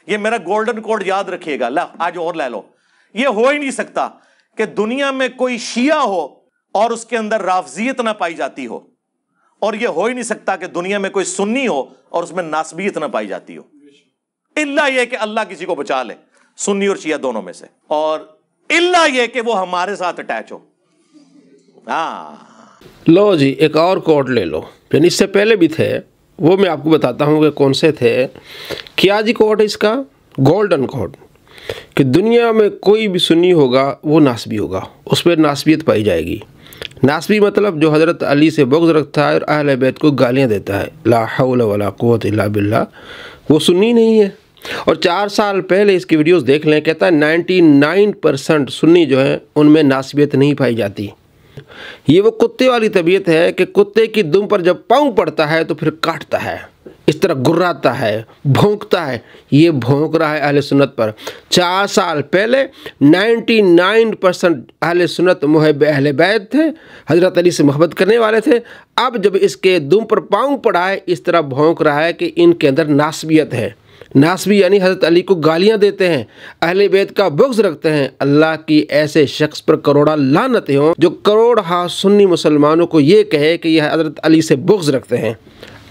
ये मेरा golden code याद रखिएगा, ला आज और ले लो। ये हो ही नहीं सकता कि दुनिया में कोई शिया हो और उसके अंदर राफजियत ना पाई जाती हो, और ये हो ही नहीं सकता कि दुनिया में कोई सुन्नी हो और उसमें नासबियत ना पाई जाती हो, इल्ला ये कि अल्लाह किसी को बचा ले सुन्नी और शिया दोनों में से, और इल्ला ये कि वो हमारे साथ अटैच हो। लो जी, एक और कोड ले लो, यानी इससे पहले भी थे, वो मैं आपको बताता हूँ कि कौन से थे। क्या जी कोड है इसका? गोल्डन कोड, कि दुनिया में कोई भी सुन्नी होगा वो नासबी होगा, उस पर नासबियत पाई जाएगी। नासबी मतलब जो हज़रत अली से बुग़्ज़ रखता है और अहले बैत को गालियाँ देता है, ला हौल वला कुव्वत इल्ला बिल्लाह, वो सुन्नी नहीं है। और 4 साल पहले इसकी वीडियोस देख लें, कहता है 99% सुन्नी जो है उनमें नासबियत नहीं पाई जाती। ये वो कुत्ते वाली तबीयत है कि कुत्ते की दुम पर जब पाँव पड़ता है तो फिर काटता है, इस तरह गुर्राता है, भौंकता है। ये भौंक रहा है अहले सुन्नत पर। 4 साल पहले 99% अहले सुन्नत मुहब्बे अहले बैत थे, हज़रत अली से मोहब्बत करने वाले थे। अब जब इसके दुम पर पाँव पड़ा है, इस तरह भौंक रहा है कि इनके अंदर नासबियत है। नासबी यानी हज़रत अली को गालियाँ देते हैं, अहले बैत का बुग़्ज़ रखते हैं। अल्लाह की ऐसे शख्स पर करोड़ा लानतें हों जो करोड़ सुन्नी मुसलमानों को ये कहे कि यह हज़रत अली से बुग़्ज़ रखते हैं,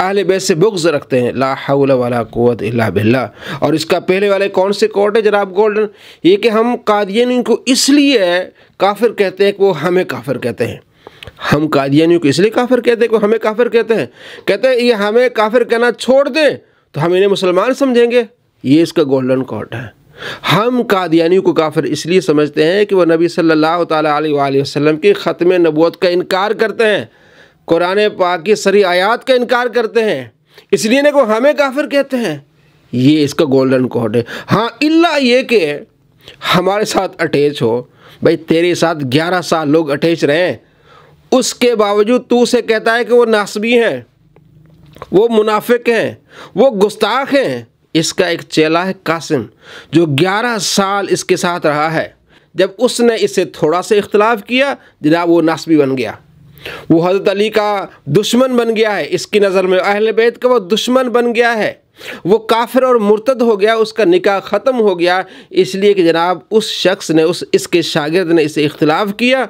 अहले बैत से बुग़्ज़ रखते हैं। ला हौल वला कुव्वत इल्ला बिल्लाह। और इसका पहले वाले कौन से कोड है जनाब गोल्डन? ये कि हम कादियानी को इसलिए काफिर कहते हैं कि वो हमें काफिर कहते हैं। हम कादियानियों को इसलिए काफिर कहते हैं कि वो हमें काफिर कहते हैं। कहते हैं ये हमें काफिर कहना छोड़ दें तो हम इन्हें मुसलमान समझेंगे। ये इसका गोल्डन कोड है। हम कादियानियों को काफिर इसलिए समझते हैं कि वो नबी सल्लल्लाहु ताला अलैहि वसल्लम की ख़त्म नबूवत का इनकार करते हैं, कुरान पाक की सरी आयात का इनकार करते हैं, इसलिए को हमें काफिर कहते हैं। ये इसका गोल्डन कोड है। हाँ, इल्ला ये कि हमारे साथ अटैच हो। भाई तेरे साथ 11 साल लोग अटैच रहे, उसके बावजूद तू से कहता है कि वो नासबी हैं, वो मुनाफिक हैं, वो गुस्ताख हैं। इसका एक चेला है कासिम, जो 11 साल इसके साथ रहा है। जब उसने इससे थोड़ा सा इख्तलाफ किया, जनाब वो नासबी बन गया, वो हज़रत अली का दुश्मन बन गया है। इसकी नज़र में अहले बैत का वो दुश्मन बन गया है, वो काफिर और मुर्तद हो गया, उसका निकाह ख़त्म हो गया। इसलिए कि जनाब उस शख्स ने, इसके शागिर्द ने इससे इख्तिलाफ़ किया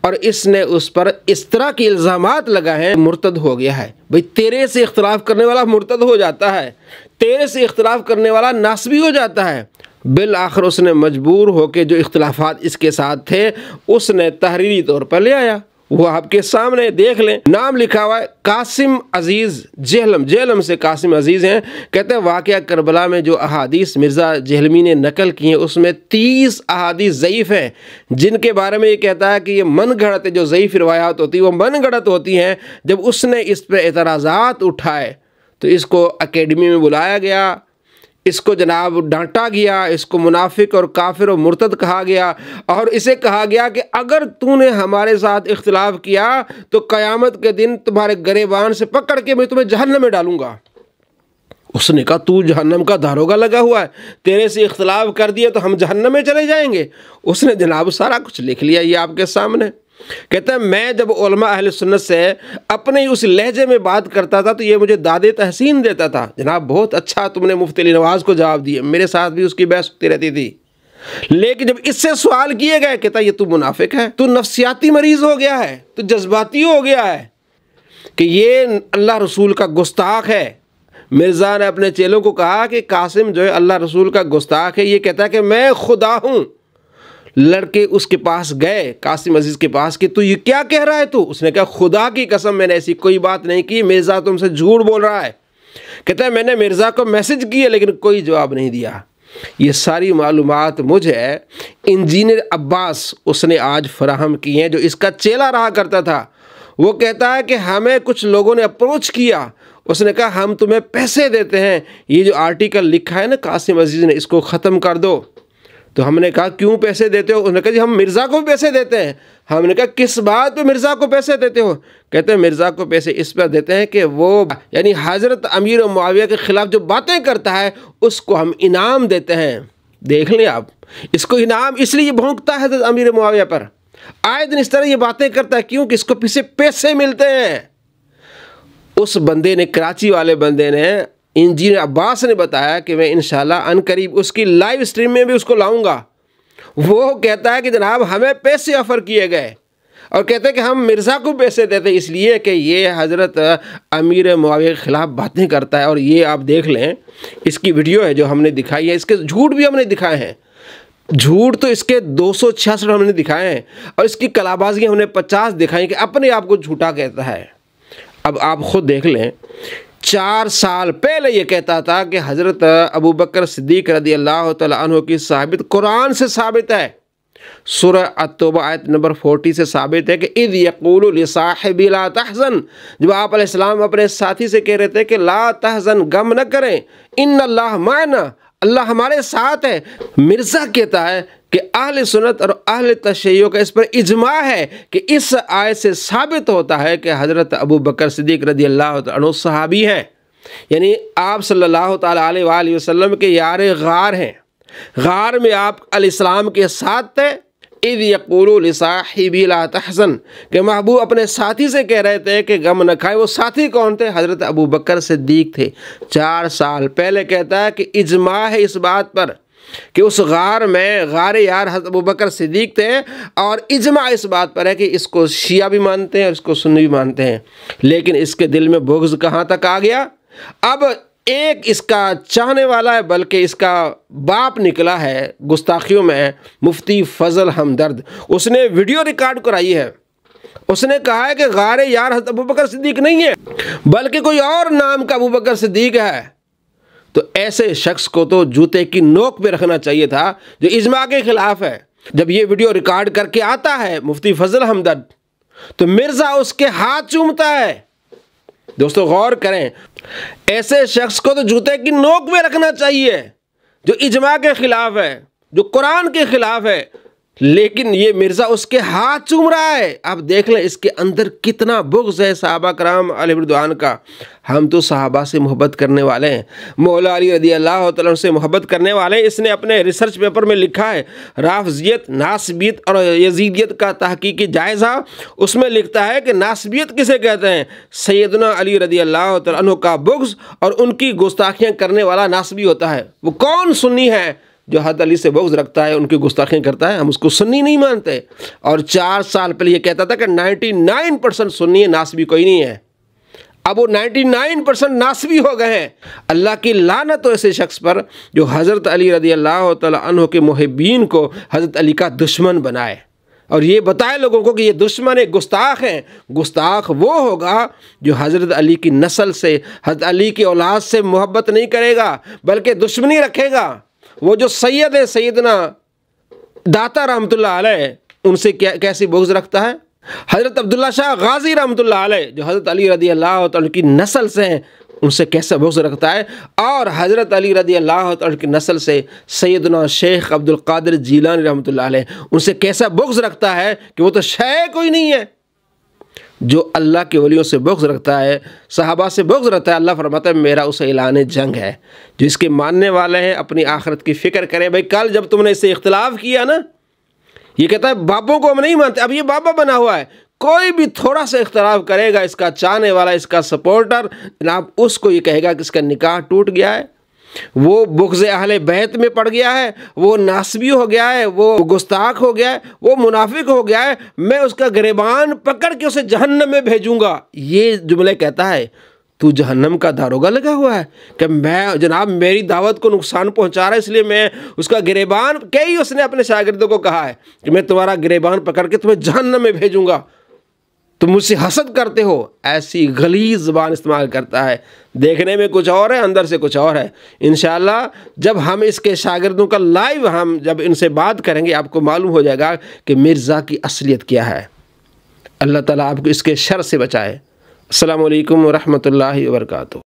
और इसने उस पर इस तरह के इल्ज़ामात लगाए हैं, मुर्तद हो गया है। भाई तेरे से इख्तिलाफ़ करने वाला मुर्तद हो जाता है, तेरे से इख्तिलाफ़ करने वाला नासबी हो जाता है। बिल आखिर उसने मजबूर होकर जो इख्तिलाफ़ात इसके साथ थे उसने तहरीरी तौर पर ले आया। वो आपके सामने देख लें, नाम लिखा हुआ है कासिम अजीज़ जेहलम, जेहलम से कासिम अजीज़ हैं। कहते हैं वाक़या करबला में जो अहादीस मिर्ज़ा जेहलमी ने नकल की हैं उसमें 30 अहादीस ज़ईफ़ हैं, जिनके बारे में ये कहता है कि ये मन गढ़त है। जो ज़ईफ़ रिवायात होती है वो मन गढ़त होती हैं। जब उसने इस पर एतराज़ात उठाए तो इसको अकेडमी में बुलाया गया, इसको जनाब डांटा गया, इसको मुनाफिक और काफिर और मुर्तद कहा गया और इसे कहा गया कि अगर तूने हमारे साथ इख्तिलाफ किया तो क़यामत के दिन तुम्हारे गरेबान से पकड़ के मैं तुम्हें जहन्नम में डालूंगा। उसने कहा तू जहन्नम का दारोगा लगा हुआ है, तेरे से इख्तिलाफ कर दिया तो हम जहन्नम में चले जाएंगे। उसने जनाब सारा कुछ लिख लिया, ये आपके सामने। कहते हैं मैं जब उलमा अहले सुन्नत से अपने ही उस लहजे में बात करता था तो ये मुझे दादे तहसीन देता था, जनाब बहुत अच्छा तुमने मुफ्ती अली नवाज़ को जवाब दिए, मेरे साथ भी उसकी बहस होती रहती थी। लेकिन जब इससे सवाल किए गए, कहता ये तू मुनाफिक है, तू नफ्सियाती मरीज़ हो गया है, तू जज्बाती हो गया है कि ये अल्लाह रसूल का गुस्ताख है। मिर्ज़ा ने अपने चेलों को कहा कि कासिम जो है अल्लाह रसूल का गुस्ताख है। ये कहता है कि मैं खुदा हूँ। लड़के उसके पास गए, कासिम अजीज़ के पास, कि तू ये क्या कह रहा है तू? उसने कहा खुदा की कसम मैंने ऐसी कोई बात नहीं की, मिर्ज़ा तुमसे झूठ बोल रहा है। कहता है मैंने मिर्ज़ा को मैसेज किया लेकिन कोई जवाब नहीं दिया। ये सारी मालूमात मुझे इंजीनियर अब्बास उसने आज फराहम की हैं, जो इसका चेला रहा करता था। वो कहता है कि हमें कुछ लोगों ने अप्रोच किया, उसने कहा हम तुम्हें पैसे देते हैं, ये जो आर्टिकल लिखा है ना कासिम अजीज़ ने, इसको ख़त्म कर दो। तो हमने कहा क्यों पैसे देते हो? उसने कहा जी हम मिर्ज़ा को भी पैसे देते हैं। हमने कहा किस बात पे मिर्ज़ा को पैसे देते हो? कहते हैं मिर्ज़ा को पैसे इस पर देते हैं कि वो यानी हज़रत अमीर मुआविया के ख़िलाफ़ जो बातें करता है उसको हम इनाम देते हैं। देख लें आप, इसको इनाम इसलिए भोंकता है हज़रत अमीर मुआविया पर, आए दिन इस तरह ये बातें करता है क्योंकि इसको पीछे पैसे मिलते हैं। उस बंदे ने, कराची वाले बंदे ने इंजीनियर अब्बास ने बताया कि मैं इंशाल्लाह अनकरीब उसकी लाइव स्ट्रीम में भी उसको लाऊंगा। वो कहता है कि जनाब हमें पैसे ऑफ़र किए गए और कहते हैं कि हम मिर्ज़ा को पैसे देते इसलिए कि ये हज़रत अमीर मुआविया के ख़िलाफ़ बातें करता है। और ये आप देख लें, इसकी वीडियो है जो हमने दिखाई है, इसके झूठ भी हमने दिखाए हैं। झूठ तो इसके 266 हमने दिखाए हैं और इसकी कलाबाजी हमने 50 दिखाई कि अपने आप को झूठा कहता है। अब आप ख़ुद देख लें, 4 साल पहले ये कहता था कि हज़रत अबू बकर सिद्दीक़ रज़ी अल्लाह तआला अन्हु की साबित कुरान से साबित है। सूरह अत-तौबा आयत नंबर 40 से साबित है कि इज़ यक़ूलु लिसाहिबी ला तहज़न, जब आप अलैहिस्सलाम अपने साथी से कह रहे थे कि ला तहज़न, गम न करें, इन्नल्लाह माना, अल्लाह हमारे साथ है। मिर्ज़ा कहता है कि अहले सुन्नत और अहले तशय्युअ का इस पर इजमा है कि इस आयत से साबित होता है कि हज़रत अबू बकर सिद्दीक़ रज़ी अल्लाह तआला अन्हु सहाबी हैं, यानी आप सल्लल्लाहु तआला अलैहि वसल्लम के यार गार हैं। गार में आप अलैहिस्सलाम के साथ थे। इज़ यक़ूलु लिसाहिबी ला तहज़न, कि महबूब अपने साथी से कह रहे थे कि गम न खाए। वो साथी कौन थे? हज़रत अबू बकर सिद्दीक़ थे। 4 साल पहले कहता है कि इजमा है इस बात पर कि उस गार में गार यार हज़रत अबू बकर सिद्दीक़ थे, और इजमा इस बात पर है कि इसको शिया भी मानते हैं और इसको सुन्नी भी मानते हैं। लेकिन इसके दिल में बुग़्ज़ कहाँ तक आ गया? अब एक इसका चाहने वाला है, बल्कि इसका बाप निकला है गुस्ताखियों में, मुफ्ती फजल हमदर्द। उसने वीडियो रिकॉर्ड कराई है। उसने कहा है कि गारे यार हज़रत अबू बकर सिद्दीक़ नहीं है, बल्कि कोई और नाम का अबू बकर सिद्दीक़ है। तो ऐसे शख्स को तो जूते की नोक पे रखना चाहिए था, जो इजमा के ख़िलाफ़ है। जब ये वीडियो रिकॉर्ड करके आता है मुफ्ती फजल हमदर्द, तो मिर्ज़ा उसके हाथ चूमता है। दोस्तों गौर करें, ऐसे शख्स को तो जूते की नोक में रखना चाहिए, जो इजमा के ख़िलाफ़ है, जो कुरान के ख़िलाफ़ है। लेकिन ये मिर्ज़ा उसके हाथ चूम रहा है। आप देख लें इसके अंदर कितना बुग़्ज़ है सहाबा कराम अलैहिम रिज़वान का। हम तो सहाबा से मोहब्बत करने वाले हैं, मौला अली रज़ी अल्लाह तआला से मोहब्बत करने वाले हैं। इसने अपने रिसर्च पेपर में लिखा है राफ़ज़ियत, नासबियत और यज़ीदियत का तहक़ीक़ी जायज़ा। उसमें लिखता है कि नासबियत किसे कहते हैं? सैयदना अली रज़ी अल्लाह तआला अन्हु का बुग़्ज़ और उनकी गुस्ताखियाँ करने वाला नासबी होता है। वो कौन सुन्नी है जो हज़रत अली से बुग़्ज़ रखता है, उनकी गुस्ताखियाँ करता है? हम उसको सुन्नी नहीं मानते। और 4 साल पहले ये कहता था कि 99% सुन्नी है, नासबी कोई नहीं है। अब वो 99% नासबी हो गए हैं। अल्लाह की लानत हो ऐसे शख्स पर जो हज़रत अली रज़ी अल्लाह तआला अन्हु के मुहिब्बीन को हज़रत अली का दुश्मन बनाए और ये बताए लोगों को कि ये दुश्मन है, गुस्ताख हैं। गुस्ताख वो होगा जो हज़रत अली की नस्ल से, हज़रत अली की औलाद से मोहब्बत नहीं करेगा, बल्कि दुश्मनी रखेगा। वो जो सैयद है, सैयदना दाता रहमतुल्लाह अलैह, उनसे कैसी बुग़्ज़ रखता है। हज़रत अब्दुल्ला शाह गाज़ी रहमतुल्लाह अलैह जो हज़रत अली रज़ी अल्लाह तआला की नस्ल से हैं, उनसे कैसा बुग़्ज़ रखता है। और हज़रत अली रज़ी अल्लाह तआला की नस्ल से सैयदना शेख अब्दुल क़ादिर जीलानी रहमतुल्लाह अलैह, उनसे कैसा बुग़्ज़ रखता है कि वो तो शय कोई नहीं है। जो अल्लाह के वलियों से बुग़्ज़ रखता है, सहाबा से बुग़्ज़ रखता है, अल्लाह फरमाता है मेरा उसे ऐलान जंग है। जो इसके मानने वाले हैं अपनी आखिरत की फ़िक्र करें। भाई कल जब तुमने इससे इख्तिलाफ़ किया ना, ये कहता है बापों को हम नहीं मानते, अब ये बाबा बना हुआ है। कोई भी थोड़ा सा इख्तिलाफ़ करेगा, इसका चाहने वाला, इसका सपोर्टर, जनाब उसको ये कहेगा कि इसका निकाह टूट गया है, वो बुग़्ज़ अहले बैत में पड़ गया है, वो नासबी हो गया है, वो गुस्ताख हो गया है, वो मुनाफिक हो गया है, मैं उसका गिरबान पकड़ के उसे जहन्नम में भेजूँगा। ये जुमले कहता है। तू जहन्नम का दारोगा लगा हुआ है कि मैं जनाब मेरी दावत को नुकसान पहुंचा रहा है, इसलिए मैं उसका गिरबान, कई उसने अपने शागिर्दों को कहा है कि मैं तुम्हारा गिरबान पकड़ के तुम्हें जहन्नम में भेजूँगा, तुम मुझसे हसद करते हो। ऐसी गलीज़ ज़बान इस्तेमाल करता है। देखने में कुछ और है, अंदर से कुछ और है। इंशाअल्लाह जब हम इसके शागिर्दों का लाइव हम जब इनसे बात करेंगे, आपको मालूम हो जाएगा कि मिर्ज़ा की असलियत क्या है। अल्लाह ताला आपको इसके शर से बचाए। अस्सलामु अलैकुम व रहमतुल्लाहि व बरकातुहू।